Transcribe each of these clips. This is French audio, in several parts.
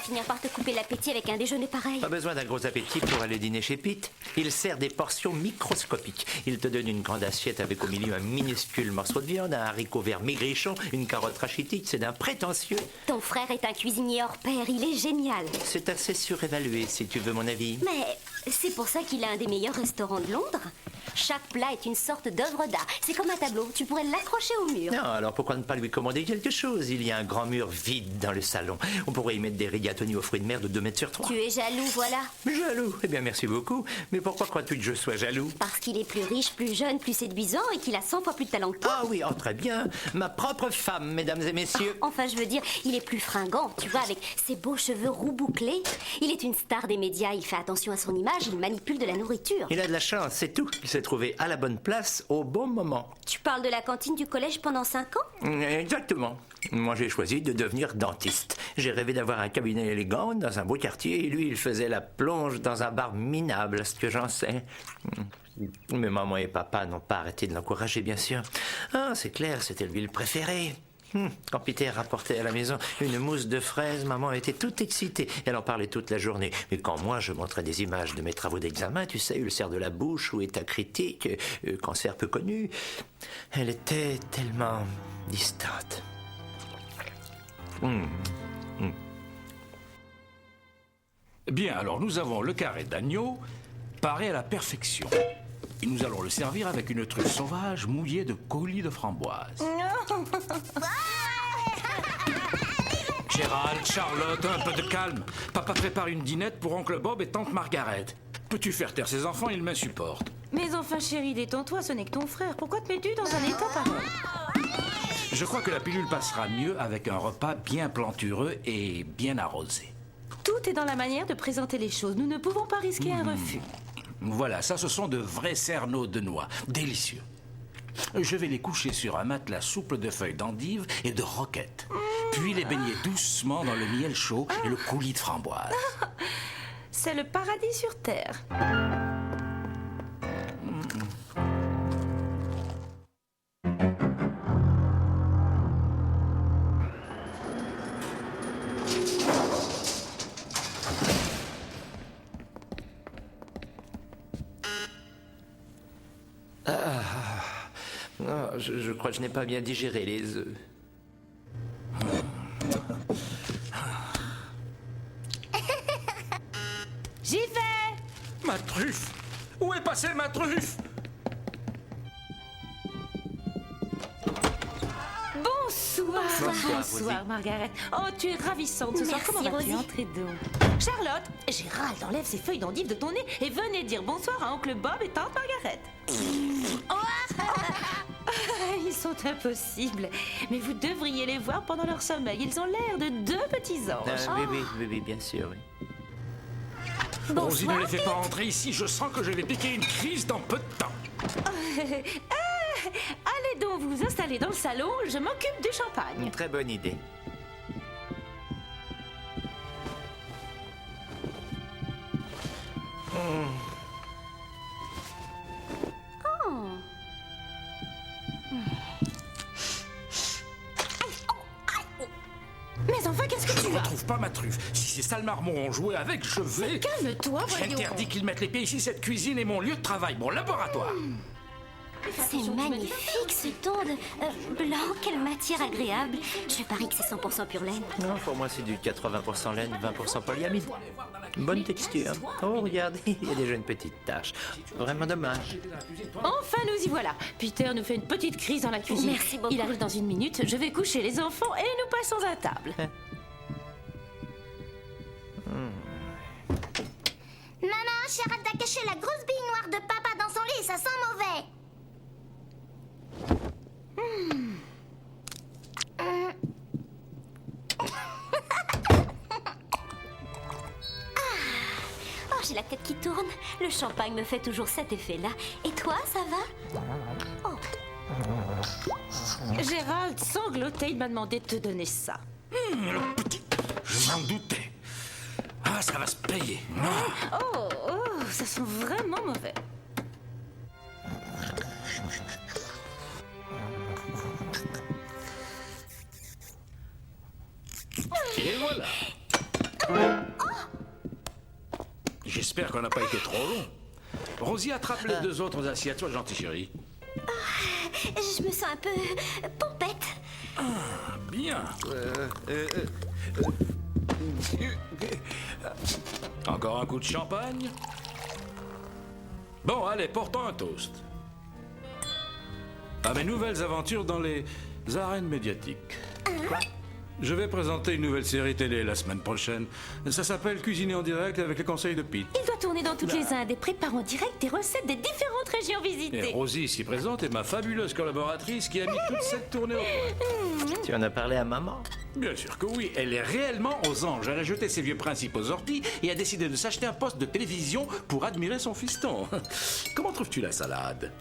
finir par te couper l'appétit avec un déjeuner pareil. Pas besoin d'un gros appétit pour aller dîner chez Pete. Il sert des portions microscopiques. Il te donne une grande assiette avec au milieu un minuscule morceau de viande, un haricot vert maigrichon, une carotte rachitique. C'est d'un prétentieux. Ton frère est un cuisinier hors pair, il est génial. C'est assez surévalué, si tu veux mon avis. Mais c'est pour ça qu'il a un des meilleurs restaurants de Londres. Chaque plat est une sorte d'œuvre d'art. C'est comme un tableau, tu pourrais l'accrocher au mur. Non, alors pourquoi ne pas lui commander quelque chose? Il y a un grand mur vide dans le salon. On pourrait y mettre des rigatoni aux fruits de mer de 2 mètres sur 3. Tu es jaloux, voilà. Jaloux? Eh bien, merci beaucoup. Mais pourquoi crois-tu que je sois jaloux? Parce qu'il est plus riche, plus jeune, plus séduisant et qu'il a 100 fois plus de talent que toi. Ah oui, oh, très bien. Ma propre femme, mesdames et messieurs. Enfin, je veux dire, il est plus fringant, tu vois, avec ses beaux cheveux roux bouclés. Il est une star des médias, il fait attention à son image, il manipule de la nourriture. Il a de la chance, c'est tout. Il s'est trouvé à la bonne place au bon moment. Tu parles de la cantine du collège pendant 5 ans? Exactement. Moi, j'ai choisi de devenir dentiste. J'ai rêvé d'avoir un cabinet élégant dans un beau quartier et lui, il faisait la plonge dans un bar minable, à ce que j'en sais. Mais maman et papa n'ont pas arrêté de l'encourager, bien sûr. Ah, c'est clair, c'était l'huile préférée. Quand Peter rapportait à la maison une mousse de fraises, maman était toute excitée. Elle en parlait toute la journée. Mais quand moi, je montrais des images de mes travaux d'examen, tu sais, ulcère de la bouche ou état critique, cancer peu connu, elle était tellement distante. Bien, alors nous avons le carré d'agneau, paré à la perfection. Et nous allons le servir avec une truffe sauvage mouillée de coulis de framboise. Gérald, Charlotte, un peu de calme. Papa prépare une dînette pour oncle Bob et tante Margaret. Peux-tu faire taire ces enfants? Ils m'insupportent. Mais enfin, chérie, détends-toi, ce n'est que ton frère. Pourquoi te mets-tu dans un état pareil? Je crois que la pilule passera mieux avec un repas bien plantureux et bien arrosé. Tout est dans la manière de présenter les choses. Nous ne pouvons pas risquer un refus. Voilà, ça, ce sont de vrais cerneaux de noix. Délicieux. Je vais les coucher sur un matelas souple de feuilles d'endive et de roquettes. Puis les baigner doucement dans le miel chaud et le coulis de framboise. C'est le paradis sur terre. Je crois que je n'ai pas bien digéré les œufs. J'y vais! Ma truffe! Où est passée ma truffe? Bonsoir. Bonsoir, Bonsoir, Margaret. Oh, tu es ravissante ce soir. Merci, Comment vas-tu? Rosie. Entrez donc. Charlotte, Gérald, enlève ces feuilles d'endive de ton nez et venez dire bonsoir à oncle Bob et tante Margaret. Ils sont impossibles. Mais vous devriez les voir pendant leur sommeil. Ils ont l'air de 2 petits anges. Oui, bien sûr, oui. Rosie, ne les fais pas entrer ici. Je sens que je vais piquer une crise dans peu de temps. Allez donc vous installer dans le salon. Je m'occupe du champagne. Une très bonne idée. Mais enfin, qu'est-ce que Je tu ne as? retrouve pas ma truffe. Si ces sales marmots ont joué avec, je vais... Calme-toi, voyons. J'interdis qu'ils mettent les pieds ici. Cette cuisine est mon lieu de travail, mon laboratoire. C'est magnifique ce ton de blanc, quelle matière agréable. Je parie que c'est 100% pure laine. Non, pour moi, c'est du 80% laine, 20% polyamide. Bonne texture. Oh, regarde, il y a déjà une petite tache. Vraiment dommage. Enfin, nous y voilà. Peter nous fait une petite crise dans la cuisine. Merci beaucoup. Il arrive dans 1 minute. Je vais coucher les enfants et nous passons à table. Maman, Charlotte a caché la grosse bille noire de papa dans son lit et ça sent mauvais. Oh, j'ai la tête qui tourne. Le champagne me fait toujours cet effet-là. Et toi, ça va? Oh, Gérald sanglotait. Il m'a demandé de te donner ça. Le petit... Je m'en doutais. Ah, ça va se payer. Oh, ça sent vraiment mauvais. Et voilà. j'espère qu'on n'a pas été trop long. Rosie, attrape les 2 autres assiettes, sois gentil, chérie. Je me sens un peu pompette. Bien. Encore un coup de champagne? Bon, allez, portons un toast. À mes nouvelles aventures dans les arènes médiatiques. Quoi? Je vais présenter une nouvelle série télé la semaine prochaine. Ça s'appelle Cuisiner en direct avec les conseils de Pete. Il doit tourner dans toutes les Indes et prépare en direct des recettes des différentes régions Et visitées. Rosie, ici présente, est ma fabuleuse collaboratrice qui a mis toute cette tournée au point. Tu en as parlé à maman? Bien sûr que oui, elle est réellement aux anges. Elle a jeté ses vieux principes aux orties et a décidé de s'acheter un poste de télévision pour admirer son fiston. Comment trouves-tu la salade?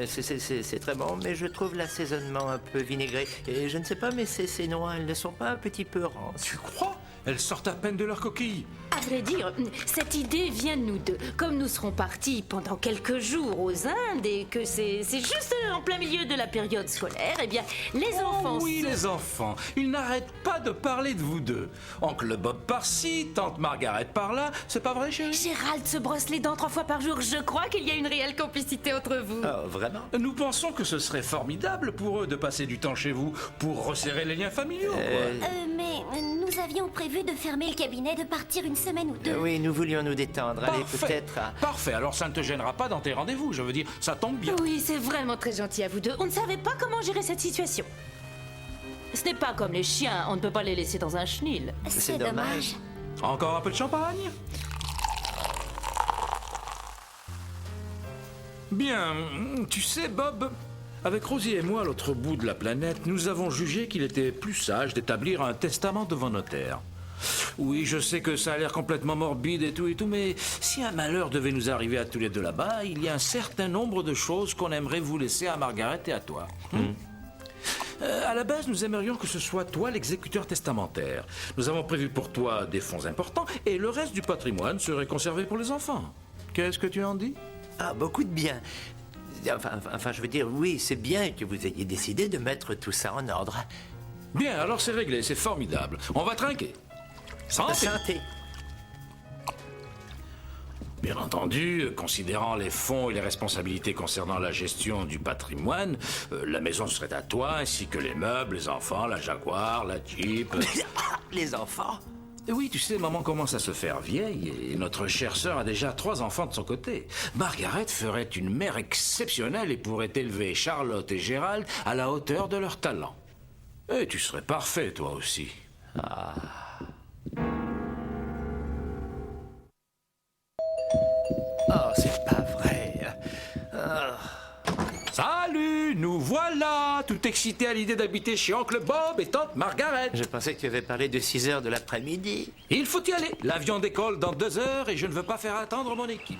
C'est très bon, mais je trouve l'assaisonnement un peu vinaigré. Et je ne sais pas, mais ces noix, elles ne sont pas un petit peu rances. Tu crois? Elles sortent à peine de leur coquille. À vrai dire, cette idée vient de nous deux. Comme nous serons partis pendant quelques jours aux Indes et que c'est juste en plein milieu de la période scolaire, eh bien, les enfants... Oh oui, les enfants. Ils n'arrêtent pas de parler de vous deux. Oncle Bob par-ci, tante Margaret par-là. C'est pas vrai, chérie? Gérald se brosse les dents 3 fois par jour. Je crois qu'il y a une réelle complicité entre vous. Oh, vraiment? Nous pensons que ce serait formidable pour eux de passer du temps chez vous pour resserrer les liens familiaux. Mais nous avions prévu de fermer le cabinet, de partir une semaine ou 2. Oui, nous voulions nous détendre. Allez, Parfait. peut-être à... Parfait, alors ça ne te gênera pas dans tes rendez-vous. Je veux dire, ça tombe bien. Oui, c'est vraiment très gentil à vous deux. On ne savait pas comment gérer cette situation. Ce n'est pas comme les chiens, on ne peut pas les laisser dans un chenil. C'est dommage. Encore un peu de champagne? Bien, tu sais, Bob, avec Rosie et moi à l'autre bout de la planète, nous avons jugé qu'il était plus sage d'établir un testament devant notaire. Oui, je sais que ça a l'air complètement morbide et tout, mais si un malheur devait nous arriver à tous les deux là-bas, il y a un certain nombre de choses qu'on aimerait vous laisser à Margaret et à toi. À la base, nous aimerions que ce soit toi l'exécuteur testamentaire. Nous avons prévu pour toi des fonds importants et le reste du patrimoine serait conservé pour les enfants. Qu'est-ce que tu en dis? Ah, beaucoup de bien. Enfin, je veux dire, oui, c'est bien que vous ayez décidé de mettre tout ça en ordre. Bien, alors c'est réglé, c'est formidable. On va trinquer. Santé. Santé. Bien entendu, considérant les fonds et les responsabilités concernant la gestion du patrimoine, la maison serait à toi, ainsi que les meubles, les enfants, la Jaguar, la Jeep. Les enfants? Oui, tu sais, maman commence à se faire vieille et notre chère sœur a déjà 3 enfants de son côté. Margaret ferait une mère exceptionnelle et pourrait élever Charlotte et Gérald à la hauteur de leur talent. Et tu serais parfait, toi aussi. Oh, c'est pas vrai. Salut, nous voilà, tout excités à l'idée d'habiter chez Oncle Bob et tante Margaret. Je pensais que tu avais parlé de 6 heures de l'après-midi. Il faut y aller. L'avion décolle dans 2 heures et je ne veux pas faire attendre mon équipe.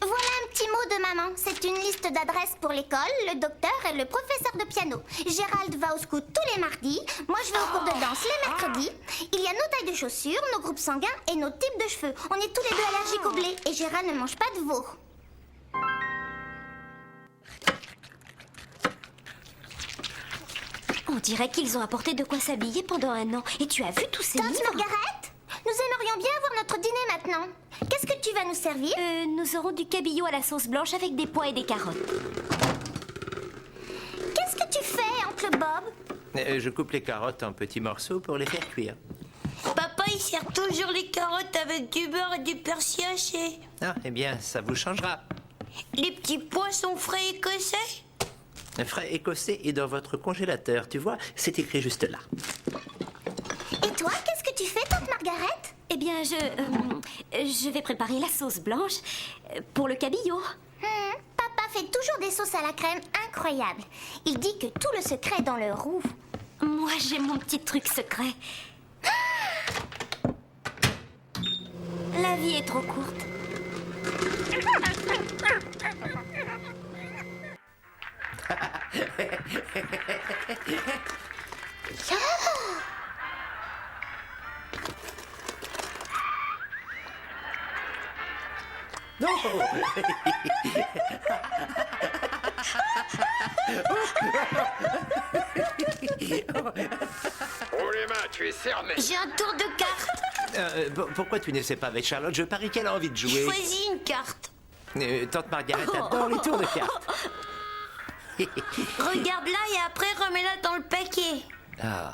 Voilà un petit mot de maman. C'est une liste d'adresses pour l'école, le docteur et le professeur de piano. Gérald va au scout tous les mardis. Moi, je vais au cours de danse les mercredis. Il y a nos tailles de chaussures, nos groupes sanguins et nos types de cheveux. On est tous les 2 allergiques au blé et Gérald ne mange pas de veau. On dirait qu'ils ont apporté de quoi s'habiller pendant 1 an. Et tu as vu tous ces Tante livres? Margaret, nous aimerions bien avoir notre dîner maintenant. Qu'est-ce que tu vas nous servir? Nous aurons du cabillaud à la sauce blanche avec des pois et des carottes. Qu'est-ce que tu fais, Oncle Bob? Je coupe les carottes en petits morceaux pour les faire cuire. Papa, il sert toujours les carottes avec du beurre et du persil haché. Ah, eh bien, ça vous changera. Les petits poissons frais écossais? Un frais écossais est dans votre congélateur, tu vois, c'est écrit juste là. Et toi, qu'est-ce que tu fais, tante Margaret? Eh bien, je vais préparer la sauce blanche pour le cabillaud. Papa fait toujours des sauces à la crème incroyables. Il dit que tout le secret est dans le roux. Moi, j'ai mon petit truc secret. La vie est trop courte. Non. Oh les mains, tu es cerné. J'ai un tour de carte. Pourquoi tu n'essaies pas avec Charlotte? Je parie qu'elle a envie de jouer. Choisis une carte. Tante Margaret adore les tours de cartes. Regarde-la et après remets-la dans le paquet. Ah.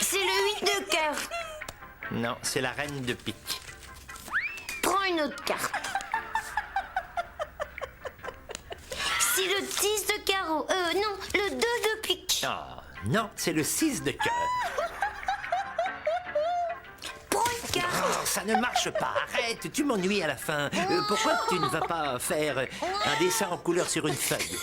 C'est le 8 de cœur. Non, c'est la reine de pique. Prends une autre carte. C'est le 10 de carreau. Non, le 2 de pique. Ah, non, c'est le 6 de cœur. Prends une carte. Oh, ça ne marche pas, arrête, tu m'ennuies à la fin. Pourquoi tu ne vas pas faire un dessin en couleur sur une feuille?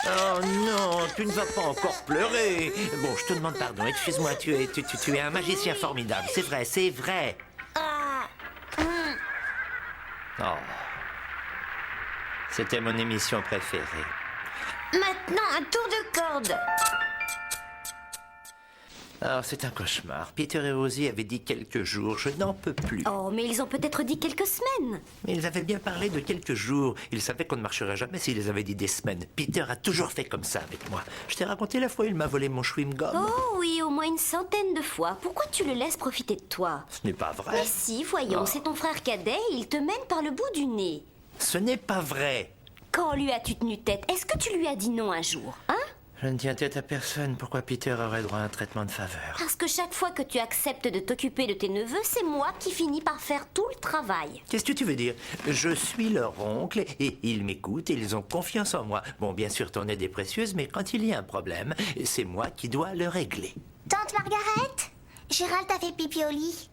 Oh non, tu ne vas pas encore pleurer. Bon, je te demande pardon, excuse-moi, tu es un magicien formidable, c'est vrai, c'est vrai. Oh. C'était mon émission préférée. Maintenant, un tour de corde. Alors, c'est un cauchemar. Peter et Rosie avaient dit quelques jours. Je n'en peux plus. Oh, mais ils ont peut-être dit quelques semaines. Mais ils avaient bien parlé de quelques jours. Ils savaient qu'on ne marcherait jamais s'ils les avaient dit des semaines. Peter a toujours fait comme ça avec moi. Je t'ai raconté la fois où il m'a volé mon chewing-gum. Oh oui, au moins une centaine de fois. Pourquoi tu le laisses profiter de toi? Ce n'est pas vrai. Mais si, voyons, c'est ton frère cadet et il te mène par le bout du nez. Ce n'est pas vrai. Quand lui as-tu tenu tête? Est-ce que tu lui as dit non un jour, hein? Je ne tiens tête à personne. Pourquoi Peter aurait droit à un traitement de faveur? Parce que chaque fois que tu acceptes de t'occuper de tes neveux, c'est moi qui finis par faire tout le travail. Qu'est-ce que tu veux dire? Je suis leur oncle et ils m'écoutent et ils ont confiance en moi. Bon, bien sûr, ton aide est précieuse, mais quand il y a un problème, c'est moi qui dois le régler. Tante Margaret, Gérald a fait pipi au lit.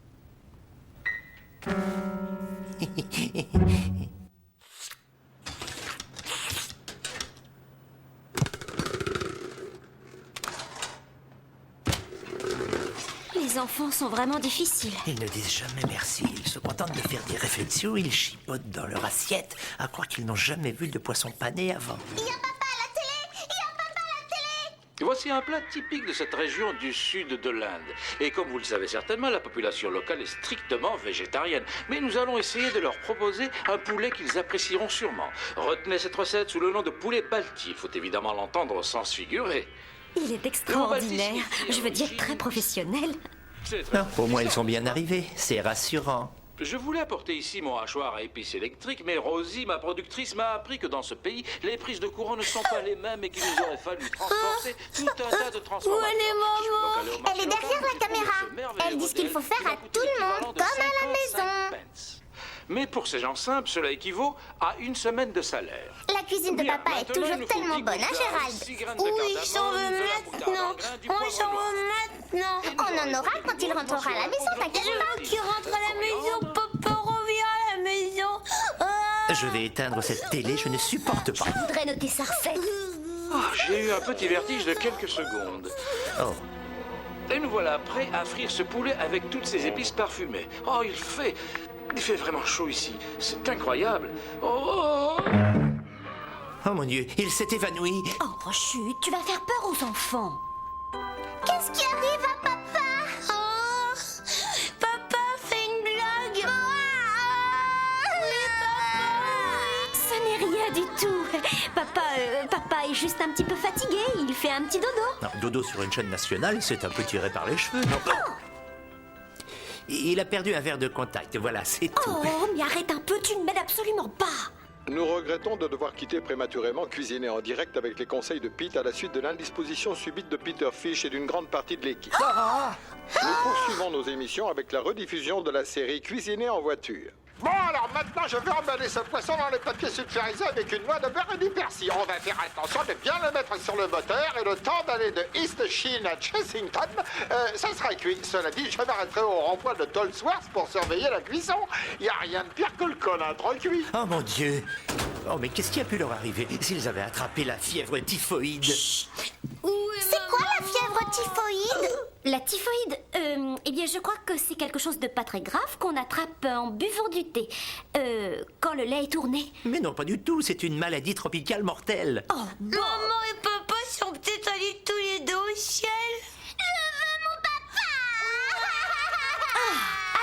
Les enfants sont vraiment difficiles. Ils ne disent jamais merci. Ils se contentent de faire des réflexions. Ils chipotent dans leur assiette, à croire qu'ils n'ont jamais vu de poisson pané avant. Il y a papa à la télé! Il y a papa à la télé! Voici un plat typique de cette région du sud de l'Inde. Et comme vous le savez certainement, la population locale est strictement végétarienne. Mais nous allons essayer de leur proposer un poulet qu'ils apprécieront sûrement. Retenez cette recette sous le nom de poulet balti. Il faut évidemment l'entendre au sens figuré. Il est extraordinaire. Je veux dire très professionnel. C'est très... Ah, au moins, ils sont bien arrivés. C'est rassurant. Je voulais apporter ici mon hachoir à épices électrique, mais Rosie, ma productrice, m'a appris que dans ce pays, les prises de courant ne sont pas les mêmes et qu'il nous aurait fallu transporter tout un tas de transformateurs. Où elle est, maman? Je suis donc allé au marché Elle est derrière local la où j'ai trouvé caméra. ce merveilleux Elle dit ce qu'il modèle faut faire qui m'a à coûté tout le l'équivalent monde, de comme à la 55 maison. pence. Mais pour ces gens simples, cela équivaut à une semaine de salaire. La cuisine de Bien, papa est maintenant, il toujours nous faut tellement 10 bonne, hein, gouttes d'ail, Gérald? 6 graines de Oui, cardamome, j'en veux de la moutarde maintenant. en grains, du On poivre s'en blanc. veut maintenant. On en aura quand il rentrera à la maison, t'inquiète Je pas. veux qu'il rentre à la maison. Papa revient à la maison. Ah. Je vais éteindre cette télé, je ne supporte pas. Je voudrais noter sa recette. J'ai eu un petit vertige de quelques secondes. Oh, Et nous voilà prêts à frire ce poulet avec toutes ces épices parfumées. Oh, il fait vraiment chaud ici. C'est incroyable. Oh, oh mon Dieu, il s'est évanoui. Oh, chut, tu vas faire peur aux enfants. Qu'est-ce qui arrive à papa? Oh. Papa fait une blague. Ça n'est rien du tout. Papa est juste un petit peu fatigué. Il fait un petit dodo. Non, dodo sur une chaîne nationale, c'est un peu tiré par les cheveux. Non. Il a perdu un verre de contact, voilà, c'est tout. Oh, mais arrête un peu, tu ne m'aides absolument pas. Nous regrettons de devoir quitter prématurément Cuisiner en direct avec les conseils de Pete à la suite de l'indisposition subite de Peter Fish et d'une grande partie de l'équipe. Nous poursuivons nos émissions avec la rediffusion de la série Cuisiner en voiture. Bon, alors maintenant, je vais emballer ce poisson dans les papiers sulfurisés avec une noix de beurre et du persil. On va faire attention de bien le mettre sur le moteur et le temps d'aller de East Sheen à Chessington, ça sera cuit. Cela dit, je m'arrêterai au rond-point de Tollsworth pour surveiller la cuisson. Il n'y a rien de pire que le colin trop cuit. Oh mon Dieu. Oh, mais qu'est-ce qui a pu leur arriver s'ils avaient attrapé la fièvre typhoïde? C'est quoi la fièvre typhoïde? La typhoïde, eh bien, je crois que c'est quelque chose de pas très grave qu'on attrape en buvant du thé. Quand le lait est tourné. Mais non, pas du tout, c'est une maladie tropicale mortelle. Oh, bon. Maman et papa sont peut-être allés tous les deux au ciel. Je veux mon papa!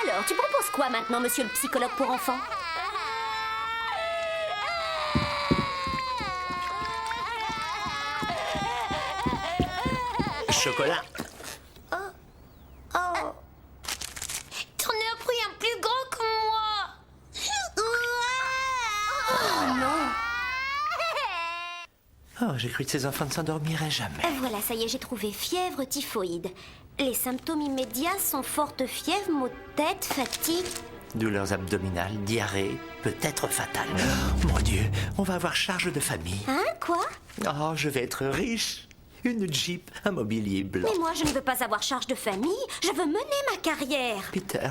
Alors, Alors, tu proposes quoi maintenant, monsieur le psychologue pour enfants? Chocolat. Oh. T'en as pris un plus grand que moi. Oh, j'ai cru que ces enfants ne s'endormiraient jamais. Voilà, ça y est, j'ai trouvé fièvre typhoïde. Les symptômes immédiats sont forte fièvre, maux de tête, fatigue. Douleurs abdominales, diarrhée, peut-être fatale. Oh, mon Dieu, on va avoir charge de famille. Hein, quoi? Oh, je vais être riche. Une Jeep, un mobilier blanc. Mais moi, je ne veux pas avoir charge de famille. Je veux mener ma carrière. Peter,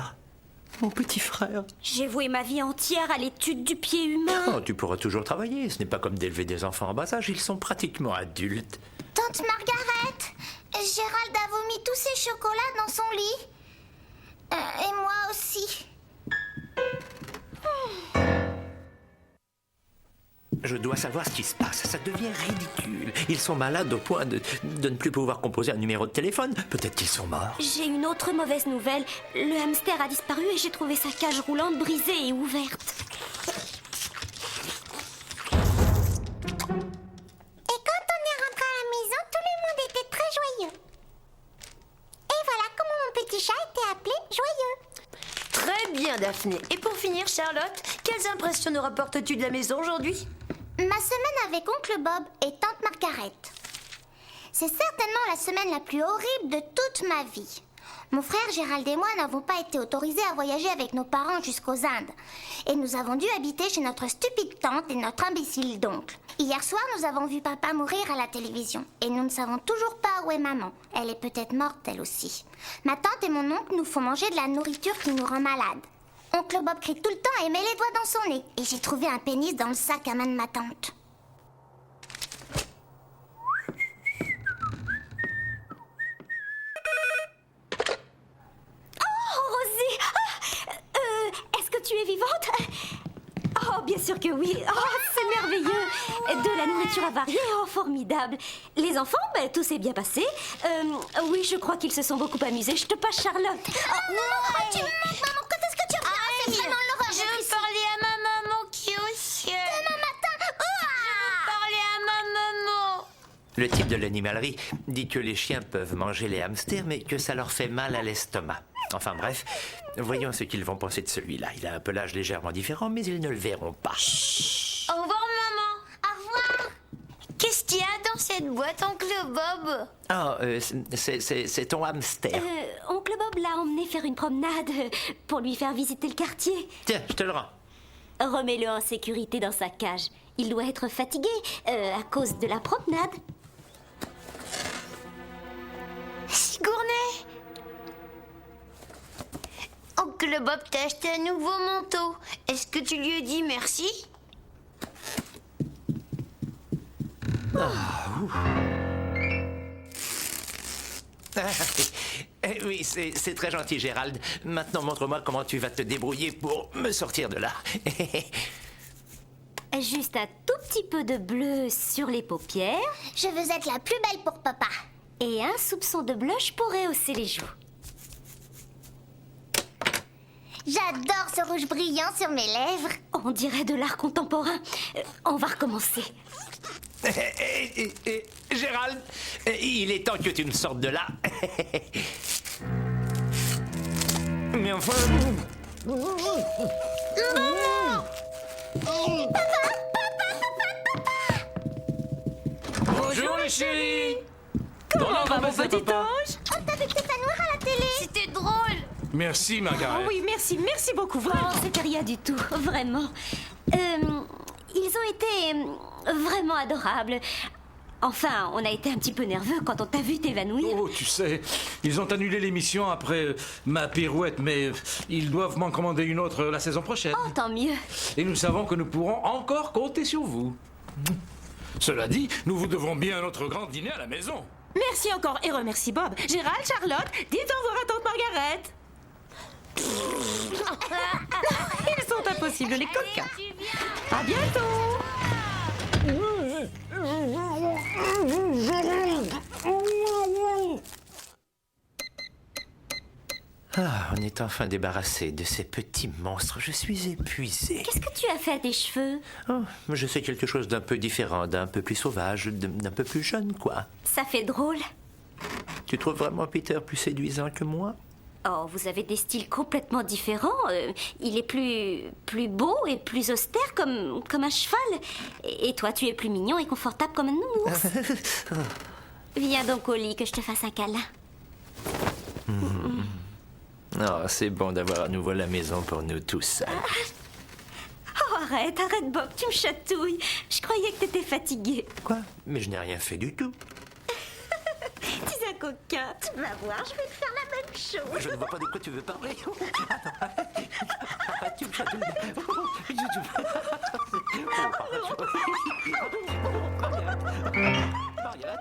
mon petit frère. J'ai voué ma vie entière à l'étude du pied humain. Oh, tu pourras toujours travailler. Ce n'est pas comme d'élever des enfants en bas âge. Ils sont pratiquement adultes. Tante Margaret, Gérald a vomi tous ses chocolats dans son lit. Et moi aussi. Je dois savoir ce qui se passe. Ça devient ridicule. Ils sont malades au point de ne plus pouvoir composer un numéro de téléphone. Peut-être qu'ils sont morts. J'ai une autre mauvaise nouvelle. Le hamster a disparu et j'ai trouvé sa cage roulante brisée et ouverte. Et quand on est rentré à la maison, tout le monde était très joyeux. Et voilà comment mon petit chat était appelé Joyeux. Très bien, Daphné. Et pour finir, Charlotte, quelles impressions nous rapportes-tu de la maison aujourd'hui? Ma semaine avec Oncle Bob et Tante Margaret. C'est certainement la semaine la plus horrible de toute ma vie. Mon frère Gérald et moi n'avons pas été autorisés à voyager avec nos parents jusqu'aux Indes. Et nous avons dû habiter chez notre stupide tante et notre imbécile d'oncle. Hier soir, nous avons vu papa mourir à la télévision. Et nous ne savons toujours pas où est maman. Elle est peut-être morte, elle aussi. Ma tante et mon oncle nous font manger de la nourriture qui nous rend malades. Oncle Bob crie tout le temps et met les doigts dans son nez. Et j'ai trouvé un pénis dans le sac à main de ma tante. Oh, Rosie! Est-ce que tu es vivante? Oh, bien sûr que oui. Oh, c'est merveilleux. De la nourriture avariée, oh, formidable. Les enfants, tout s'est bien passé. Oui, je crois qu'ils se sont beaucoup amusés. Je te passe Charlotte. Oh, Non, tu me manques, maman. Quand est-ce que tu reviens? C'est vraiment l'horreur. Je veux parler à ma maman qui est au ciel. Demain matin. Parler à ma maman. Le type de l'animalerie dit que les chiens peuvent manger les hamsters, mais que ça leur fait mal à l'estomac. Enfin bref, voyons ce qu'ils vont penser de celui-là. Il a un pelage légèrement différent, mais ils ne le verront pas. Au revoir, maman. Au revoir. Qu'est-ce qu'il y a dans cette boîte, Oncle Bob? Oh, c'est ton hamster. Oncle Bob l'a emmené faire une promenade pour lui faire visiter le quartier. Tiens, je te le rends. Remets-le en sécurité dans sa cage. Il doit être fatigué à cause de la promenade. Sigourney! Oncle Bob t'a acheté un nouveau manteau. Est-ce que tu lui as dit merci? Oui, c'est très gentil, Gérald. Maintenant, montre-moi comment tu vas te débrouiller pour me sortir de là. Juste un tout petit peu de bleu sur les paupières Je veux être la plus belle pour papa. et un soupçon de blush pour rehausser les joues. J'adore ce rouge brillant sur mes lèvres. On dirait de l'art contemporain. On va recommencer. Gérald, il est temps que tu me sortes de là. Mais enfin... Bonjour les chéris. Comment va mon petit ange? Oh, t'as vu Stéphanoir à la télé? C'était drôle. Merci Margaret. Oui, merci beaucoup, Oh, vraiment. c'était rien du tout, vraiment. Ils ont été vraiment adorables. Enfin, on a été un petit peu nerveux quand on t'a vu t'évanouir. Oh, tu sais, ils ont annulé l'émission après ma pirouette, mais ils doivent m'en commander une autre la saison prochaine. Oh, tant mieux. Et nous savons que nous pourrons encore compter sur vous. Cela dit, nous vous devrons bien notre grand dîner à la maison. Merci encore et remercie Bob. Gérald, Charlotte, dites au revoir à tante Margaret. Ils sont impossibles, les coquins. À bientôt. Ah, on est enfin débarrassé de ces petits monstres. Je suis épuisé. Qu'est-ce que tu as fait à tes cheveux? Oh, je sais quelque chose d'un peu différent, d'un peu plus sauvage, d'un peu plus jeune, quoi. Ça fait drôle. Tu trouves vraiment Peter plus séduisant que moi? Oh, vous avez des styles complètement différents. Il est plus beau et plus austère comme un cheval. Et toi, tu es plus mignon et confortable comme un nounours. Viens donc au lit que je te fasse un câlin. Oh, c'est bon d'avoir à nouveau la maison pour nous tous. Oh, arrête, Bob, tu me chatouilles. Je croyais que t'étais fatigué. Quoi? Mais je n'ai rien fait du tout. Tu es un coquin. Tu vas voir, je vais te faire la même chose. Je ne vois pas de quoi tu veux parler. Attends, tu me chatouilles. Marianne.